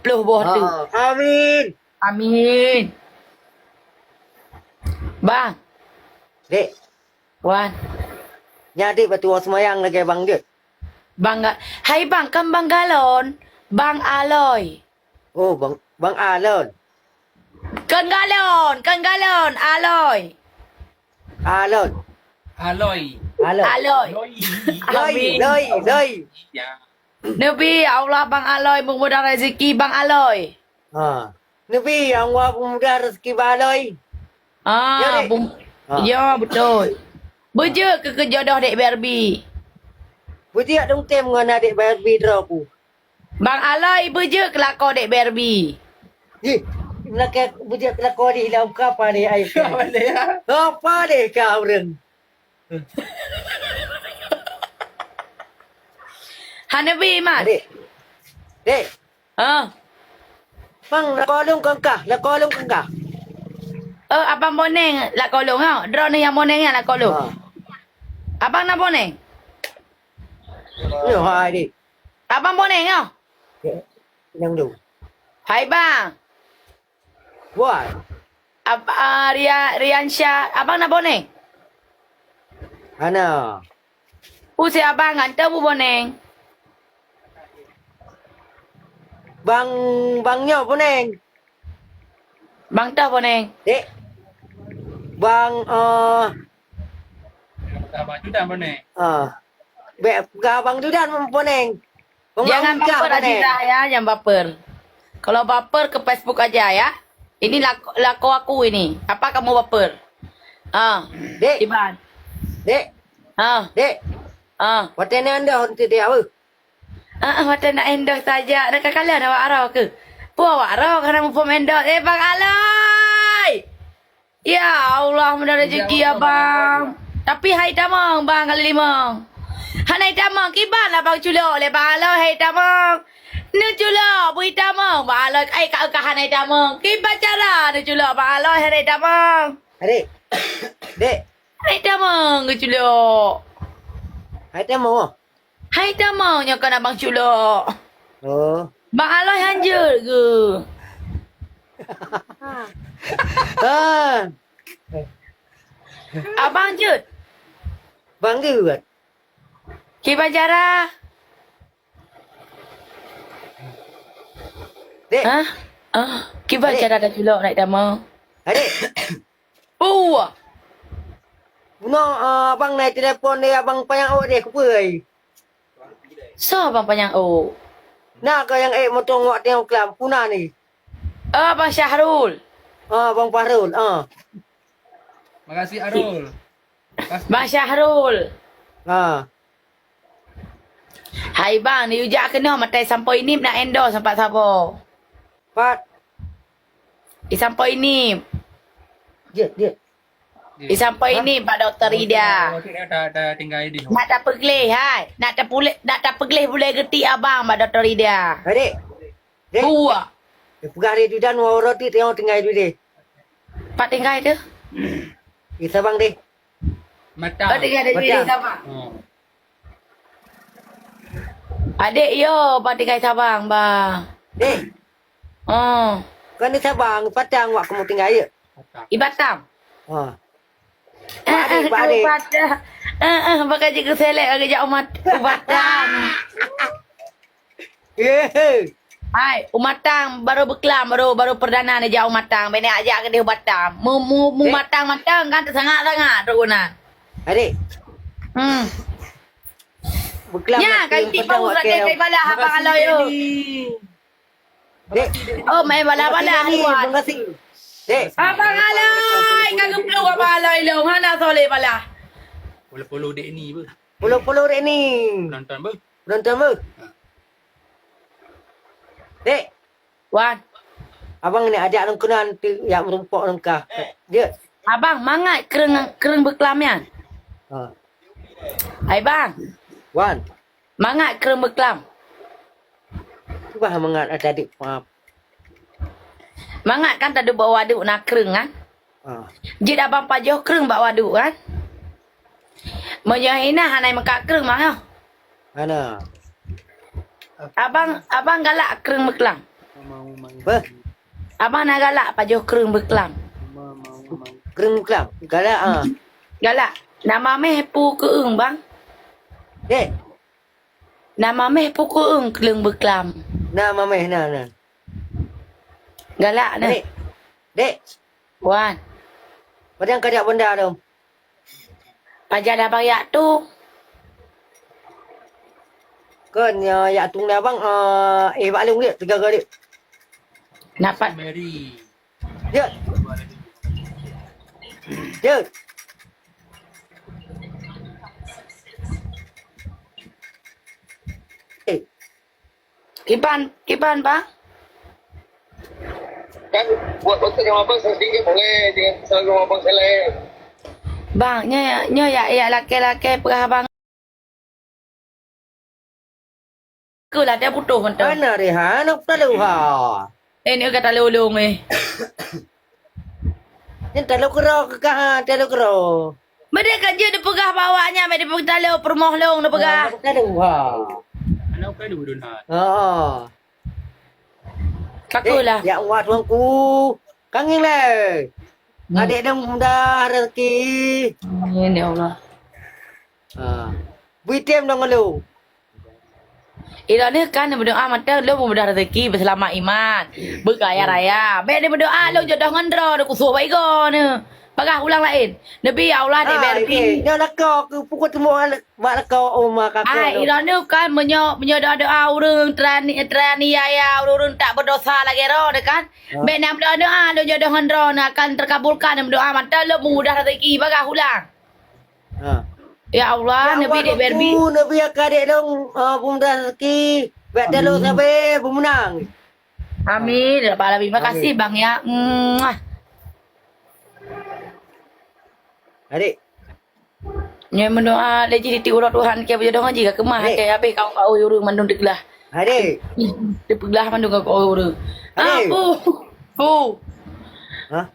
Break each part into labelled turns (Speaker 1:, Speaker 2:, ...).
Speaker 1: puluh buah tu.
Speaker 2: Amin.
Speaker 1: Amin. Bang,
Speaker 2: Dek,
Speaker 1: Wan.
Speaker 2: nyadi batu semayang lagi bang dia.
Speaker 1: Bang, hai bang, kan bang galon. Bang Aloy.
Speaker 2: Oh, bang Alon.
Speaker 1: Kan galon, Aloy.
Speaker 2: Alon.
Speaker 3: Aloy.
Speaker 2: Alon.
Speaker 1: Aloy.
Speaker 3: Loy.
Speaker 2: Loi.
Speaker 3: Ya.
Speaker 1: Nabi, ya Allah Bang Aloy, memudahkan rezeki Bang Aloy.
Speaker 2: Ha. Nabi yang wa pemuda rezeki baloi. Ya, Dek.
Speaker 1: Ya, betul. Beja ke jodoh Dek Barbie?
Speaker 2: Budak dong tem dengan adik Barbie draku.
Speaker 1: Bang Aloy beja ke lakor Dek Barbie?
Speaker 2: Hi. Nak budak kelakor di dalam kapal ni ai.
Speaker 3: Boleh ya.
Speaker 2: Apa deh kau reng?
Speaker 1: Hanabi Mat.
Speaker 2: Dek.
Speaker 1: Ha.
Speaker 2: Bang lakolong kangkah, lakolong kangkah.
Speaker 1: Abang boneng lak kolong ha. Drone ni yang boneng yang lak kolong.
Speaker 2: Ha.
Speaker 1: Abang nak boneng?
Speaker 2: Ni hai di.
Speaker 1: Abang boneng ha.
Speaker 2: Yang tu.
Speaker 1: Hai bang.
Speaker 2: Buat.
Speaker 1: Rian Syah, abang nak boneng?
Speaker 2: Ana.
Speaker 1: Si abang hantar bu boneng.
Speaker 2: Bangnya poneng.
Speaker 1: Bang tah boneng.
Speaker 2: Dek. Bang
Speaker 3: Abang juga mana?
Speaker 2: Bang tu dan poneng.
Speaker 1: Jangan baper Aziza ya, jangan baper. Kalau baper ke Facebook aja ya. Ini laku aku ini. Apa kamu baper?
Speaker 2: Dek.
Speaker 1: Iban.
Speaker 2: Dek. Dek. Watan anda honti dia apa?
Speaker 1: Mata nak endorse saja. Nak kala nak awak arah ke? Awak arah kerana mau form endorse. Bang Aloy! Ya Allah, mudah rezeki abang. Tapi hai tamang bang kali 5. Hanai tamang kiban lah bang culok le bang Aloy hai tamang. Nu culok bui tamang bang Aloy ai kau ka hanai tamang. Kiban cara nu culok bang Aloy hanai tamang.
Speaker 2: Dek. Dek.
Speaker 1: Hanai tamang ke culok.
Speaker 2: Hai temo.
Speaker 1: Hai tamang nya kan abang culok.
Speaker 2: Oh.
Speaker 1: Bang Aloy hanjur ke? Abang Jud.
Speaker 2: Bang juga.
Speaker 1: Kiban cara.
Speaker 2: Dek.
Speaker 1: Kiban
Speaker 2: Adik.
Speaker 1: cara dah culok naik tamang.
Speaker 2: Dek. Buno abang naik telefon dia abang payang awak dia kepai.
Speaker 1: So abang panjang
Speaker 2: Nak kau yang motong awak tengok kelam puna ni.
Speaker 1: Abang Syahrul.
Speaker 2: Bang Fahrul.
Speaker 3: Makasih Arul.
Speaker 1: Bang Syahrul. Hai bang, ni ujak kena matai sampai ini nak endorse sampai siapa?
Speaker 2: Pat.
Speaker 1: Sampai ini.
Speaker 2: Dia.
Speaker 1: Sampai ini Pak Doktor Ida.
Speaker 3: Dah tinggal di.
Speaker 1: Nak tak pergelih hai. Nak tak pergelih boleh gerti abang Pak Doktor Ida.
Speaker 2: Dek. Dek.
Speaker 1: Buah.
Speaker 2: Pegari di dan mau roti tengok tinggal itu deh.
Speaker 1: Pak tinggal tu.
Speaker 2: Kita bang deh.
Speaker 3: Mata.
Speaker 1: Tinggal ada di
Speaker 2: Betul.
Speaker 1: Sabang.
Speaker 3: Oh.
Speaker 1: Adik yo, Pak tinggal Sabang bang.
Speaker 2: Dek. Kan ni sabang patang awak kamu tinggal ya.
Speaker 1: Ibatam.
Speaker 2: Pak adik.
Speaker 1: Pakai je ke selek lagi jauh Umatang. Hai, Umatang baru berkelam, baru perdana ni jauh Umatang. Bini ajak ke dia Umatang. Mu matang kan sangat-sangat runa.
Speaker 2: Adik. Berkelam.
Speaker 1: Ya, kan tiba urat dia kai bala abang Aloy yo.
Speaker 2: Dek.
Speaker 1: Oh, main bala-bala
Speaker 2: Terima
Speaker 1: buat.
Speaker 2: kasih. Dek.
Speaker 1: Abang Aloy, kan gemplu abang Aloy lo. Mana soleh bala.
Speaker 3: Polo dek ni ber.
Speaker 2: Pulau-pulau dek ni.
Speaker 3: Nonton ber.
Speaker 2: Nonton ber. Dek.
Speaker 1: Wan,
Speaker 2: Abang ni ajak orang kena nanti yang merumpok engkau. Dia.
Speaker 1: abang mangat kereng berkelamnya. Hai bang,
Speaker 2: Wan.
Speaker 1: mangat kereng berkelam.
Speaker 2: Cuba mengat ada adik.
Speaker 1: Mangat kan tak ada bawa waduk nak kereng kan? Jid abang pajoh kereng bawa waduk kan? Menyahina hanai mekak kereng mah.
Speaker 2: Mana?
Speaker 1: Abang galak kereng berkelam.
Speaker 2: Apa?
Speaker 1: Abang nak galak pajuh kereng berkelam.
Speaker 2: Kereng kelam. Galak ah.
Speaker 1: Galak. Nama meh pu keung bang.
Speaker 2: Dek.
Speaker 1: Nama meh pu keung kereng berkelam.
Speaker 2: Nah mameh nah.
Speaker 1: Galak
Speaker 2: Dek.
Speaker 1: ni.
Speaker 2: Dek.
Speaker 1: Wan.
Speaker 2: Padang kadak benda tu.
Speaker 1: Pajar dah bayak tu.
Speaker 2: Kan ya tung dah bang Pak Long dia 3 kali.
Speaker 1: Dapat.
Speaker 3: Mary.
Speaker 2: Dia. Dia.
Speaker 1: Kipan bang.
Speaker 4: Kan buat konten dengan abang sedikit boleh, jangan selalu dengan abang selek.
Speaker 1: Bang, nya ya laki-laki perah bang. Kulah dia putus kan tu.
Speaker 2: Mana Rehan nak tahu ha.
Speaker 1: Ni kata lulung eh.
Speaker 2: Ni tahu kero ke ha, tahu kero.
Speaker 1: Mereka je dia pegah bawanya, mereka pegah tahu permoh long dia pegah.
Speaker 2: Tahu ha.
Speaker 3: Anak kan dulu nak.
Speaker 2: Ha.
Speaker 1: Kakulah.
Speaker 2: Ya Allah tuanku. Kangen le. Adik dah muda rezeki.
Speaker 1: Ini Allah.
Speaker 2: Ha. Buitem dong lu.
Speaker 1: Ira ni kan dia berdoa mata lu mudah rezeki berselamat iman, berkaya raya. Baik dia berdoa lu jodoh ngendro dia kusuh baik go ni. Bagah ulang lain. Nabi Allah dia berbi.
Speaker 2: Dia nak kau ke pukul semua mak kau oma kakak.
Speaker 1: Ai ira ni kan doa urang trani ya urang tak berdosa lagi ro dia kan. Baik nak berdoa lu jodoh ngendro akan terkabulkan berdoa mata lu mudah rezeki bagah ulang.
Speaker 2: Ha.
Speaker 1: Ya Allah, Nabi dia berbi.
Speaker 2: Nabi akadik dong pemuda rezeki. Baik dalu sampai pemenang.
Speaker 1: Amin. Terima kasih bang ya.
Speaker 2: Adik.
Speaker 1: Nya mendoa le jadi ti urut Tuhan ke berjodoh ngaji ke kemah ke ape kau urang mandung deglah.
Speaker 2: Adik.
Speaker 1: Deglah mandung kau urang.
Speaker 2: Adik.
Speaker 1: Bu.
Speaker 2: Ha?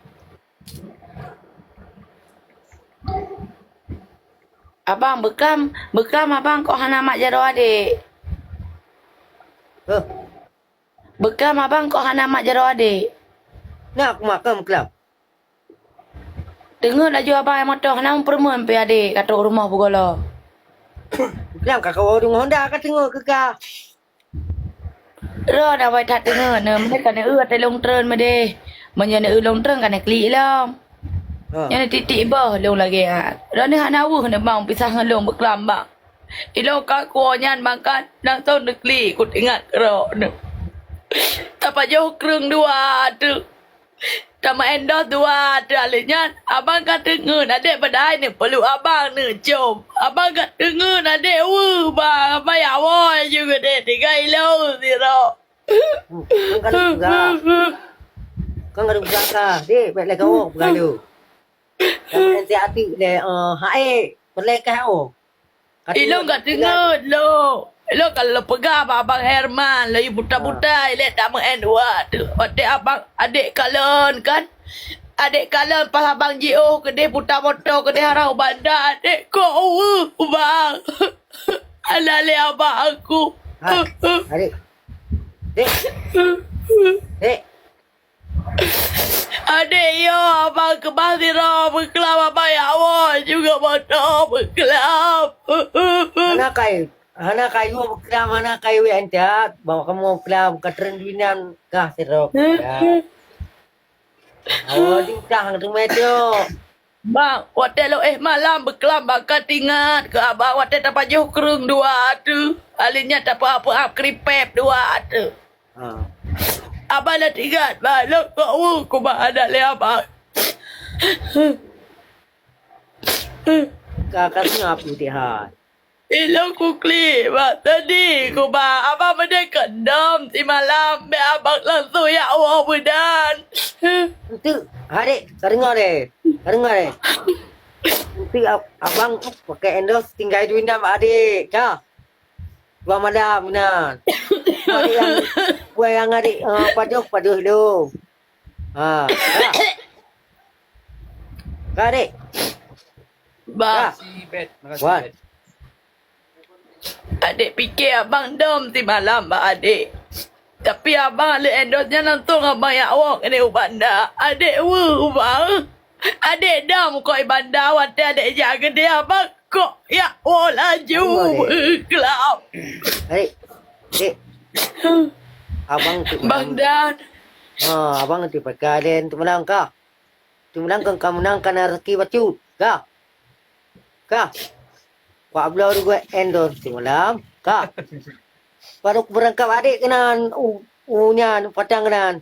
Speaker 1: Abang bekam abang kau hana mak jaro adik. Bekam abang kau hana mak jaro adik.
Speaker 2: Nak aku makan kelab.
Speaker 1: Dengar laju abang yang motor hana perempuan pe adik kata rumah bugala.
Speaker 2: Kelab kakak orang Honda kat tengok ke ka.
Speaker 1: Ro dah vai that dengar ne mereka ne te long tren ma de. Menye ne long tren kan ne klik lam. Yang titik bah long lagi ah. Ro ni hana wu ne bang pisah ngan long beklam bang. Ilo ka ko nyan makan nang tau negeri ku ingat ro ne. Tapa jauh kereng dua tu. Tama endos dua tu alinya. Abang kata ngun adik badai ni perlu abang ni jom. Abang kata ngun adik bang. Apa ya woy juga dek 3 kilo si ro.
Speaker 2: Kan ada buka ka. Dek baik lagi kau buka tu. Kan nanti hati le hae perlek kau.
Speaker 1: Ilo kata ngun lo. Ilo kalau pegang abang Herman lagi buta-buta ile tak mengendua tu. Adik kalian kan. Adik kalian pas abang JO kedai putar motor kedai harau bandar adik kau bang. Alale abang aku.
Speaker 2: Adik. Dek. Dek.
Speaker 1: Adik yo abang ke Basira berkelab abang ya Allah juga motor berkelab.
Speaker 2: Anak kayu kelam anak kayu yang tak bawa kamu kelam katren dinan kah serok. Awak diutang rumah tu.
Speaker 1: Bang, waktu lo malam berkelam bakal ingat ke abang waktu dapat jauh kerung dua tu. Alinya tak apa-apa keripep dua tu. Abang dah ingat bang, lo kau ada le abang.
Speaker 2: Kakak ngap dia.
Speaker 1: Ilo kukli, bang tadi ku bang abang mendekat dam si malam be abang langsung ya Allah bedan.
Speaker 2: Nanti adik dengar deh. Nanti abang pakai endos tinggal duit dam adik, kah? Dua malam benar. Adik yang adik paduh lu. Kah adik?
Speaker 1: Bang,
Speaker 3: Makasih Bet. Makasih
Speaker 2: Wan.
Speaker 3: Bet.
Speaker 1: adik fikir abang dam si malam bang adik. Tapi abang ada endorse-nya nonton abang yang awak kena ubanda. Adik bang. Adik dam kau ibanda wadah adik jaga dia abang kok ya laju kelap.
Speaker 2: Dek. Abang tu
Speaker 1: Bang Dan.
Speaker 2: abang tu perkalian tu menang ka. Tu menang kan kamu menang kan rezeki batu. Ka. Pak belau juga endorse tu malam. Ka. Baru berangkap adik kenan nya patang kenan.